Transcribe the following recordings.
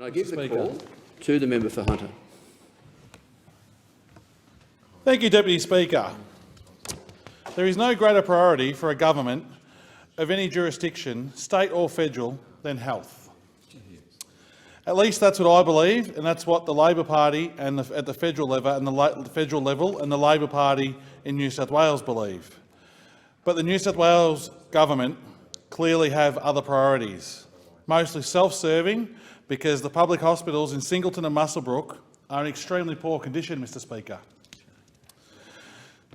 I give the call to the member for Hunter. Thank you, Deputy Speaker. There is no greater priority for a government of any jurisdiction, state or federal, than health. At least that's what I believe, and that's what the Labor Party and at the federal level and the Labor Party in New South Wales believe. But the New South Wales government clearly have other priorities, mostly self-serving, because the public hospitals in Singleton and Muswellbrook are in extremely poor condition, Mr Speaker.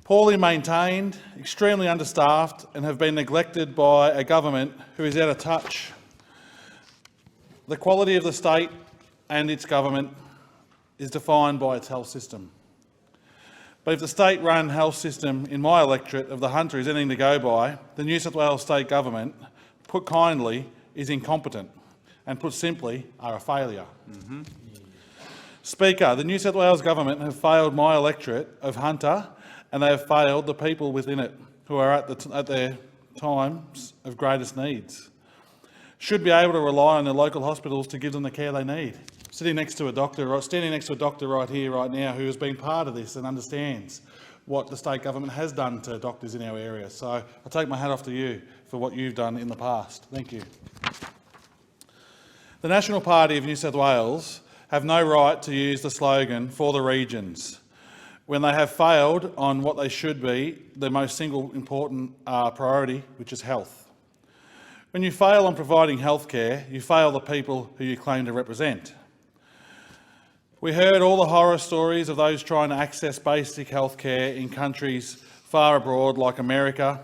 Poorly maintained, extremely understaffed, and have been neglected by a government who is out of touch. The quality of the state and its government is defined by its health system. But if the state-run health system in my electorate of the Hunter is anything to go by, the New South Wales state government, put kindly, is incompetent, and put simply, are a failure. Speaker, the New South Wales government have failed my electorate of Hunter, and they have failed the people within it who are at their times of greatest needs. Should be able to rely on their local hospitals to give them the care they need. Standing next to a doctor right here, right now, who has been part of this and understands what the state government has done to doctors in our area. So I take my hat off to you for what you've done in the past. Thank you. The National Party of New South Wales have no right to use the slogan "for the regions" when they have failed on what they should be the most single important priority, which is health. When you fail on providing health care, you fail the people who you claim to represent. We heard all the horror stories of those trying to access basic health care in countries far abroad like America,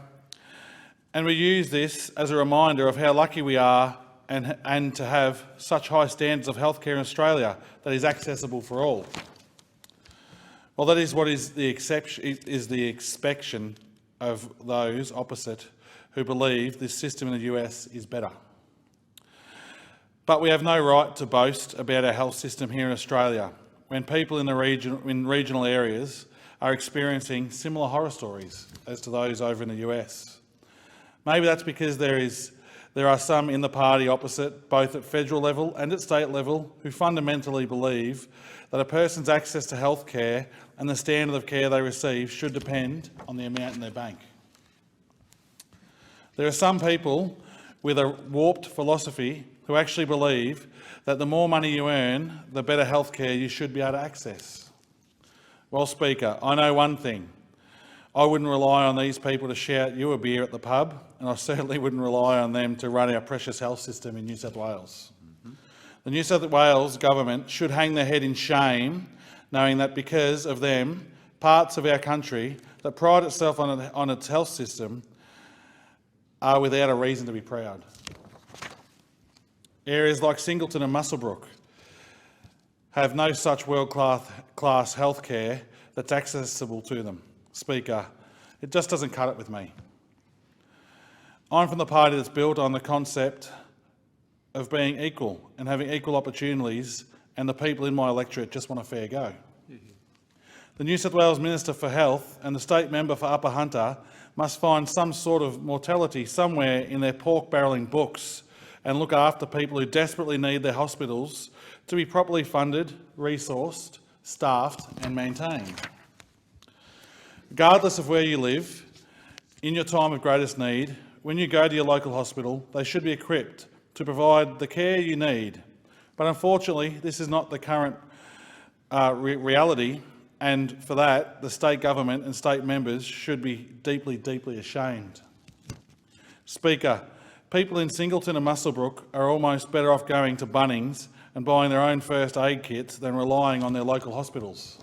and we use this as a reminder of how lucky we are and to have such high standards of health care in Australia that is accessible for all. Well, that is what is the expectation of those opposite who believe this system in the US is better. But we have no right to boast about our health system here in Australia when people in regional areas are experiencing similar horror stories as to those over in the US. Maybe that's because there are some in the party opposite, both at federal level and at state level, who fundamentally believe that a person's access to health care and the standard of care they receive should depend on the amount in their bank. There are some people with a warped philosophy who actually believe that the more money you earn, the better health care you should be able to access. Well, Speaker, I know one thing. I wouldn't rely on these people to shout you a beer at the pub, and I certainly wouldn't rely on them to run our precious health system in New South Wales. The New South Wales government should hang their head in shame, knowing that because of them, parts of our country that pride itself on its health system are without a reason to be proud. Areas like Singleton and Muswellbrook have no such world-class health care that's accessible to them. Speaker, it just doesn't cut it with me. I'm from the party that's built on the concept of being equal and having equal opportunities, and the people in my electorate just want a fair go. The New South Wales Minister for Health and the state member for Upper Hunter must find some sort of mortality somewhere in their pork-barrelling books and look after people who desperately need their hospitals to be properly funded, resourced, staffed and maintained. Regardless of where you live, in your time of greatest need, when you go to your local hospital, they should be equipped to provide the care you need. But unfortunately, this is not the current reality, and for that, the state government and state members should be deeply, deeply ashamed. Speaker, people in Singleton and Muswellbrook are almost better off going to Bunnings and buying their own first aid kits than relying on their local hospitals.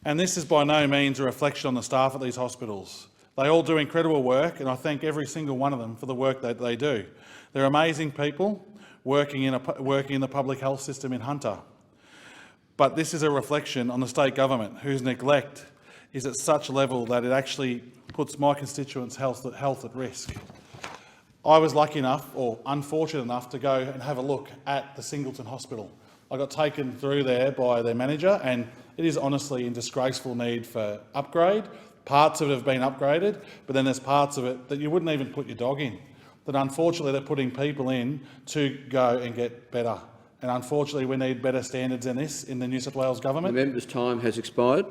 And this is by no means a reflection on the staff at these hospitals. They all do incredible work, and I thank every single one of them for the work that they do. They're amazing people working in the public health system in Hunter. But this is a reflection on the state government, whose neglect is at such a level that it actually puts my constituents' health at risk. I was lucky enough, or unfortunate enough, to go and have a look at the Singleton Hospital. I got taken through there by their manager, and it is honestly in disgraceful need for upgrade. Parts of it have been upgraded, but then there's parts of it that you wouldn't even put your dog in, that unfortunately they're putting people in to go and get better. And unfortunately, we need better standards than this in the New South Wales The government. member's time has expired.